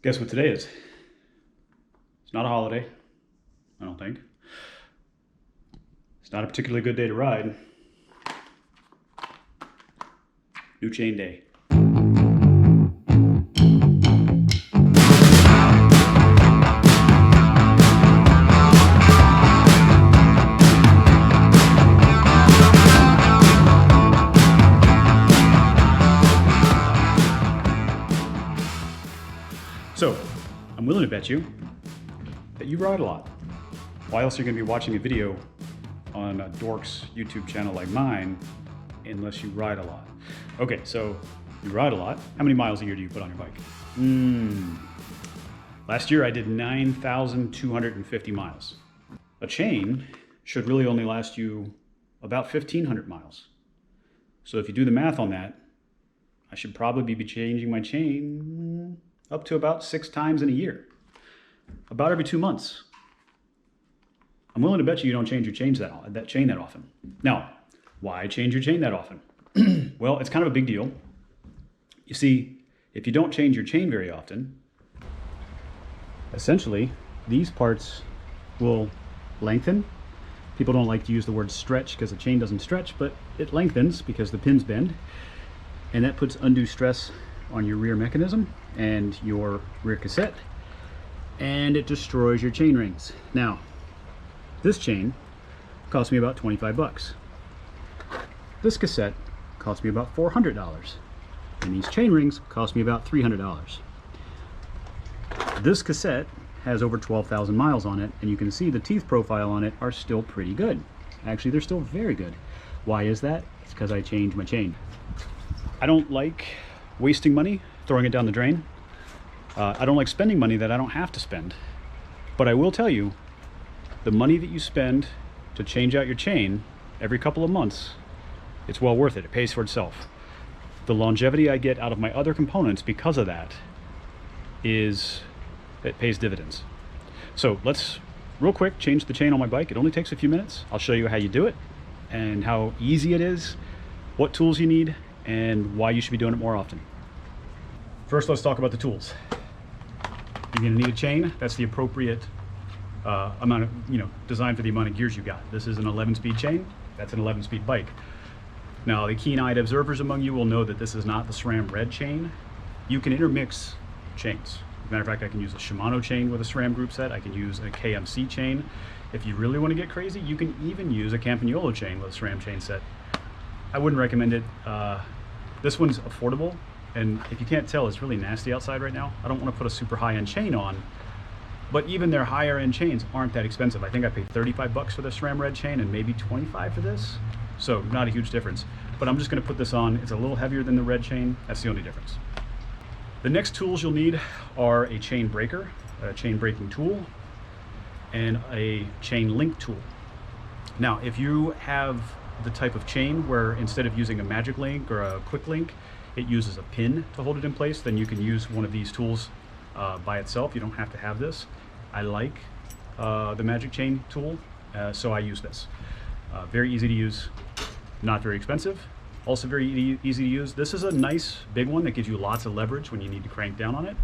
Guess what today is? It's not a holiday, I don't think. It's not a particularly good day to ride. New chain day. So, I'm willing to bet you that you ride a lot. Why else are you going to be watching a video on a dork's YouTube channel like mine unless you ride a lot? Okay, so you ride a lot. How many miles a year do you put on your bike? Last year I did 9,250 miles. A chain should really only last you about 1,500 miles. So if you do the math on that, I should probably be changing my chain up to about 6 times in a year, about every 2 months. I'm willing to bet you don't change your chain that often. Now, why change your chain that often? Well, it's kind of a big deal. You see, if you don't change your chain very often, essentially these parts will lengthen. People don't like to use the word stretch because the chain doesn't stretch, but it lengthens because the pins bend, and that puts undue stress on your rear mechanism and your rear cassette, and it destroys your chain rings. Now, this chain cost me about 25 bucks. This cassette cost me about $400, and these chain rings cost me about $300. This cassette has over 12,000 miles on it, and you can see the teeth profile on it are still pretty good. Actually, they're still very good. Why is that? It's because I changed my chain. I don't like wasting money, throwing it down the drain. I don't like spending money that I don't have to spend. But I will tell you, the money that you spend to change out your chain every couple of months, it's well worth it. It pays for itself. The longevity I get out of my other components because of that it pays dividends. So let's real quick change the chain on my bike. It only takes a few minutes. I'll show you how you do it and how easy it is, what tools you need, and why you should be doing it more often. First, let's talk about the tools. You're going to need a chain that's the appropriate amount of, designed for the amount of gears you got. This is an 11-speed chain. That's an 11-speed bike. Now, the keen-eyed observers among you will know that this is not the SRAM red chain. You can intermix chains. As a matter of fact, I can use a Shimano chain with a SRAM group set. I can use a KMC chain. If you really want to get crazy, you can even use a Campagnolo chain with a SRAM chain set. I wouldn't recommend it. This one's affordable, and if you can't tell, it's really nasty outside right now. I don't want to put a super high-end chain on, but even their higher-end chains aren't that expensive. I think I paid 35 bucks for this SRAM red chain and maybe 25 for this, so not a huge difference. But I'm just going to put this on. It's a little heavier than the red chain. That's the only difference. The next tools you'll need are a chain breaker, a chain breaking tool, and a chain link tool. Now, if you have the type of chain where instead of using a magic link or a quick link, it uses a pin to hold it in place, then you can use one of these tools by itself. You don't have to have this. I like the magic chain tool, so I use this. Very easy to use, not very expensive, also very easy to use. This is a nice big one that gives you lots of leverage when you need to crank down on it,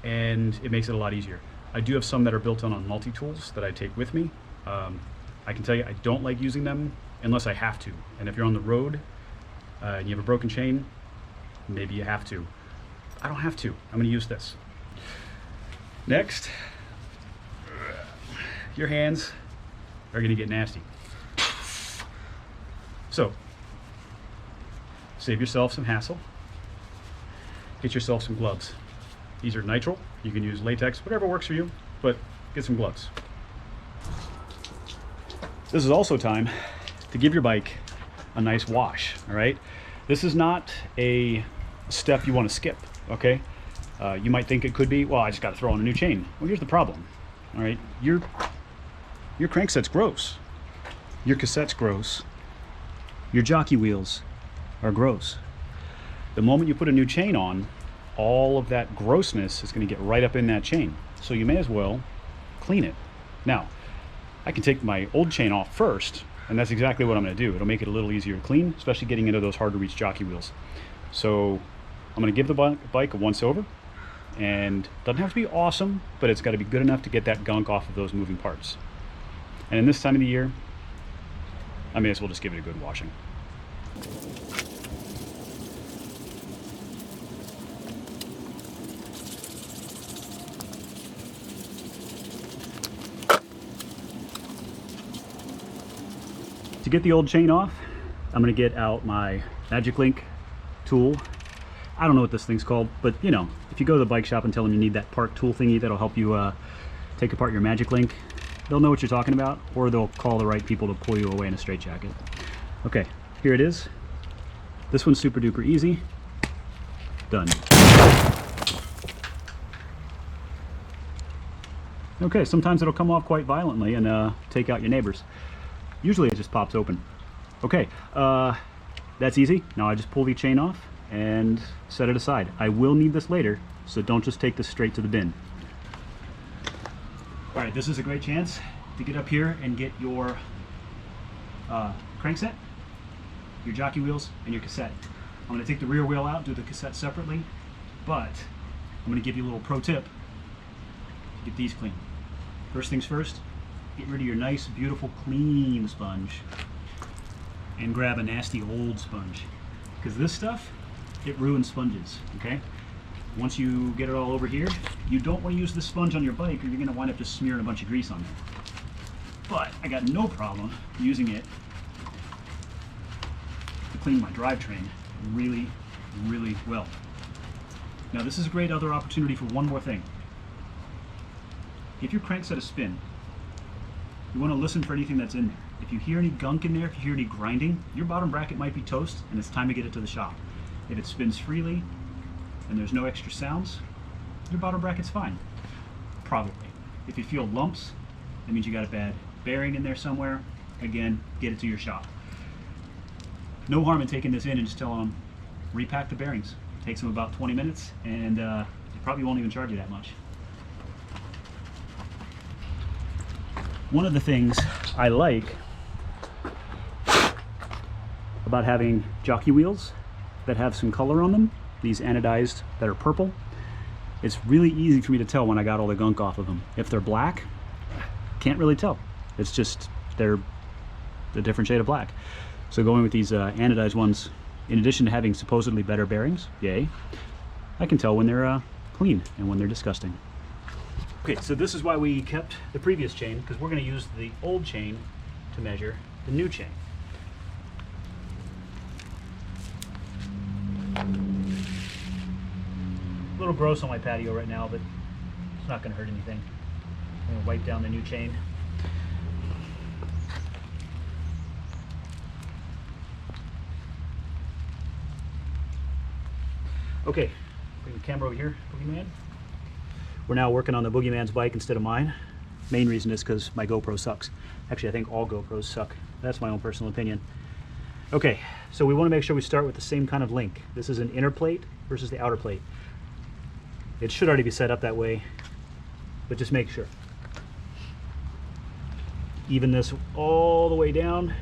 and it makes it a lot easier. I do have some that are built on multi-tools that I take with me. I can tell you I don't like using them unless I have to. And if you're on the road and you have a broken chain, maybe you have to. I don't have to. I'm going to use this. Next, your hands are going to get nasty. So, save yourself some hassle. Get yourself some gloves. These are nitrile. You can use latex, whatever works for you, but get some gloves. This is also time to give your bike a nice wash, all right? This is not a step you want to skip, okay? You might think it could be, well, I just got to throw on a new chain. Well, here's the problem, all right? Your crankset's gross. Your cassette's gross. Your jockey wheels are gross. The moment you put a new chain on, all of that grossness is going to get right up in that chain. So you may as well clean it. Now, I can take my old chain off first, and that's exactly what I'm going to do. It'll make it a little easier to clean, especially getting into those hard to reach jockey wheels. So I'm going to give the bike a once over, And doesn't have to be awesome, but it's got to be good enough to get that gunk off of those moving parts. And in this time of the year, I may as well just give it a good washing. To get the old chain off, I'm going to get out my Magic Link tool. I don't know what this thing's called, but you know, if you go to the bike shop and tell them you need that part tool thingy that'll help you take apart your Magic Link, they'll know what you're talking about, or they'll call the right people to pull you away in a straitjacket. Okay, here it is. This one's super duper easy. Done. Okay, sometimes it'll come off quite violently and take out your neighbors. Usually it just pops open. Okay, that's easy. Now I just pull the chain off and set it aside. I will need this later, so don't just take this straight to the bin. All right, this is a great chance to get up here and get your crankset, your jockey wheels, and your cassette. I'm going to take the rear wheel out, do the cassette separately, but I'm going to give you a little pro tip to get these clean. First things first, get rid of your nice, beautiful, clean sponge and grab a nasty old sponge, because this stuff, it ruins sponges, okay? Once you get it all over here, you don't want to use this sponge on your bike or you're going to wind up just smearing a bunch of grease on there. But I got no problem using it to clean my drivetrain really, really well. Now this is a great other opportunity for one more thing. If your crank's at a spin, you want to listen for anything that's in there. If you hear any gunk in there, if you hear any grinding, your bottom bracket might be toast and it's time to get it to the shop. If it spins freely and there's no extra sounds, your bottom bracket's fine. Probably. If you feel lumps, that means you got a bad bearing in there somewhere. Again, get it to your shop. No harm in taking this in and just telling them, repack the bearings. It takes them about 20 minutes and they probably won't even charge you that much. One of the things I like about having jockey wheels that have some color on them, these anodized that are purple, it's really easy for me to tell when I got all the gunk off of them. If they're black, can't really tell. It's just they're a different shade of black. So going with these anodized ones, in addition to having supposedly better bearings, yay, I can tell when they're clean and when they're disgusting. Okay, so this is why we kept the previous chain, because we're going to use the old chain to measure the new chain. A little gross on my patio right now, but it's not going to hurt anything. I'm going to wipe down the new chain. Okay, bring the camera over here, Boogeyman. We're now working on the Boogeyman's bike instead of mine. Main reason is because my GoPro sucks. Actually, I think all GoPros suck. That's my own personal opinion. Okay, so we want to make sure we start with the same kind of link. This is an inner plate versus the outer plate. It should already be set up that way, but just make sure. Even this all the way down,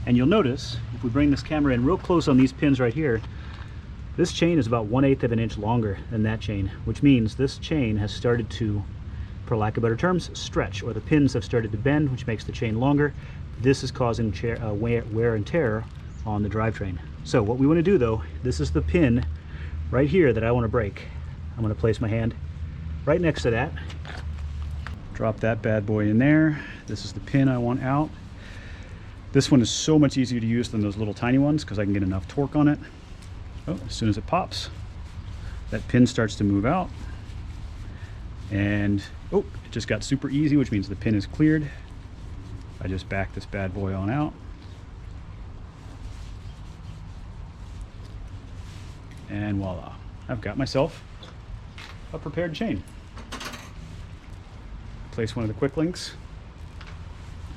and you'll notice, if we bring this camera in real close on these pins right here, this chain is about 1/8 of an inch longer than that chain, which means this chain has started to, for lack of better terms, stretch, or the pins have started to bend, which makes the chain longer. This is causing wear and tear on the drivetrain. So what we want to do though, this is the pin right here that I want to break. I'm going to place my hand right next to that. Drop that bad boy in there. This is the pin I want out. This one is so much easier to use than those little tiny ones because I can get enough torque on it. Oh, as soon as it pops, that pin starts to move out. And oh, it just got super easy, which means the pin is cleared. I just back this bad boy on out. And voila, I've got myself a prepared chain. Place one of the Quicklinks.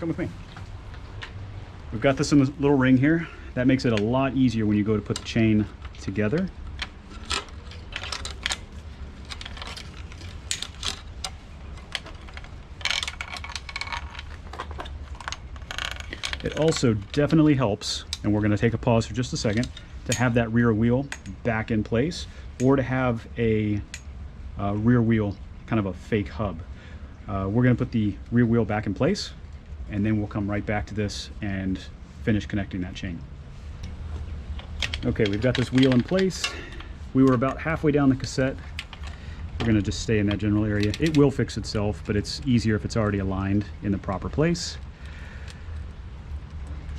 Come with me. We've got this in this little ring here. That makes it a lot easier when you go to put the chain together. It also definitely helps, and we're going to take a pause for just a second, to have that rear wheel back in place, or to have a rear wheel, kind of a fake hub. We're going to put the rear wheel back in place, and then we'll come right back to this and finish connecting that chain. Okay, we've got this wheel in place. We were about halfway down the cassette. We're going to just stay in that general area. It will fix itself, but it's easier if it's already aligned in the proper place.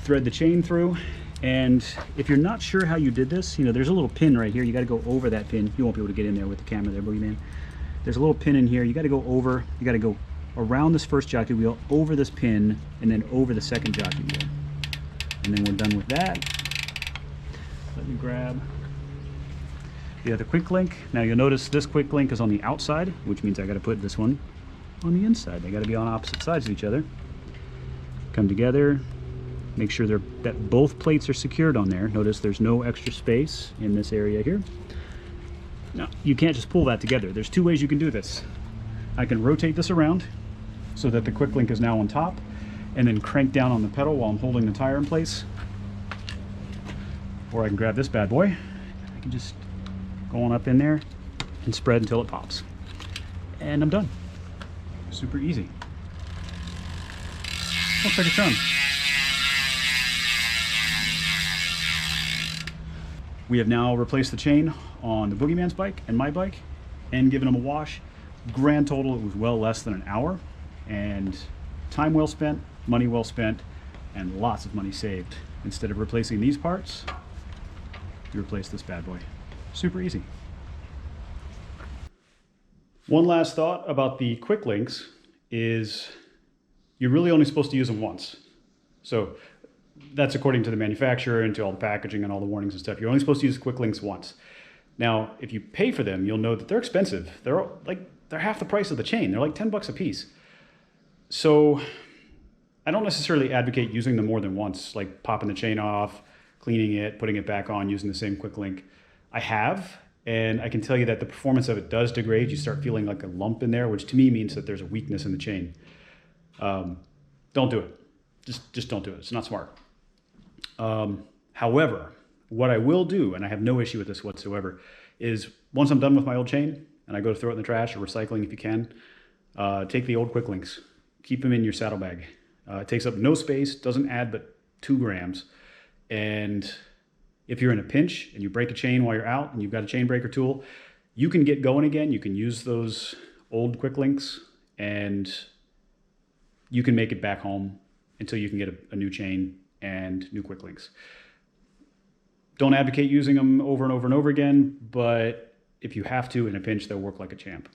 Thread the chain through, and if you're not sure how you did this, you know, there's a little pin right here. You got to go over that pin. You won't be able to get in there with the camera there, Boogeyman. There's a little pin in here. You got to go over, you got to go around this first jockey wheel, over this pin, and then over the second jockey wheel. And then we're done with that. Let me grab the other quick link. Now you'll notice this quick link is on the outside, which means I got to put this one on the inside. They got to be on opposite sides of each other. Come together. Make sure that both plates are secured on there. Notice there's no extra space in this area here. Now, you can't just pull that together. There's two ways you can do this. I can rotate this around so that the quick link is now on top, and then crank down on the pedal while I'm holding the tire in place. Or I can grab this bad boy. I can just go on up in there and spread until it pops. And I'm done. Super easy. Looks like it's done. We have now replaced the chain on the Boogeyman's bike and my bike and given them a wash. Grand total, it was well less than an hour, and time well spent, money well spent, and lots of money saved. Instead of replacing these parts, you replace this bad boy. Super easy. One last thought about the Quicklinks is you're really only supposed to use them once. So that's according to the manufacturer and to all the packaging and all the warnings and stuff. You're only supposed to use Quicklinks once. Now, if you pay for them, you'll know that they're expensive. They're half the price of the chain. They're like 10 bucks a piece. So I don't necessarily advocate using them more than once, like popping the chain off, cleaning it, putting it back on, using the same quick link. I have, and I can tell you that the performance of it does degrade. You start feeling like a lump in there, which to me means that there's a weakness in the chain. Don't do it. Just don't do it. It's not smart. However, what I will do, and I have no issue with this whatsoever, is once I'm done with my old chain and I go to throw it in the trash or recycling if you can, take the old quick links, keep them in your saddlebag. It takes up no space, doesn't add but 2 grams. And if you're in a pinch and you break a chain while you're out and you've got a chain breaker tool, you can get going again. You can use those old quick links and you can make it back home until you can get a new chain and new quick links. Don't advocate using them over and over and over again, but if you have to in a pinch, they'll work like a champ.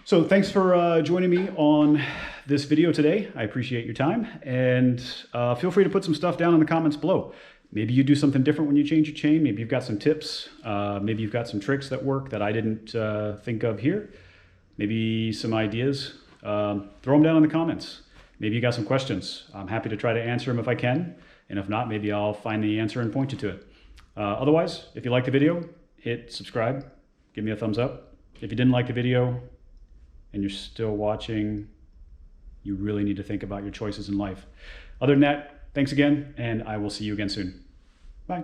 So thanks for joining me on this video today. I appreciate your time, and feel free to put some stuff down in the comments below. Maybe you do something different when you change your chain. Maybe you've got some tips. Maybe you've got some tricks that work that I didn't think of here. Maybe some ideas. Throw them down in the comments. Maybe you got some questions. I'm happy to try to answer them if I can. And if not, maybe I'll find the answer and point you to it. Otherwise, if you liked the video, hit subscribe. Give me a thumbs up. If you didn't like the video and you're still watching, you really need to think about your choices in life. Other than that, thanks again, and I will see you again soon. Bye.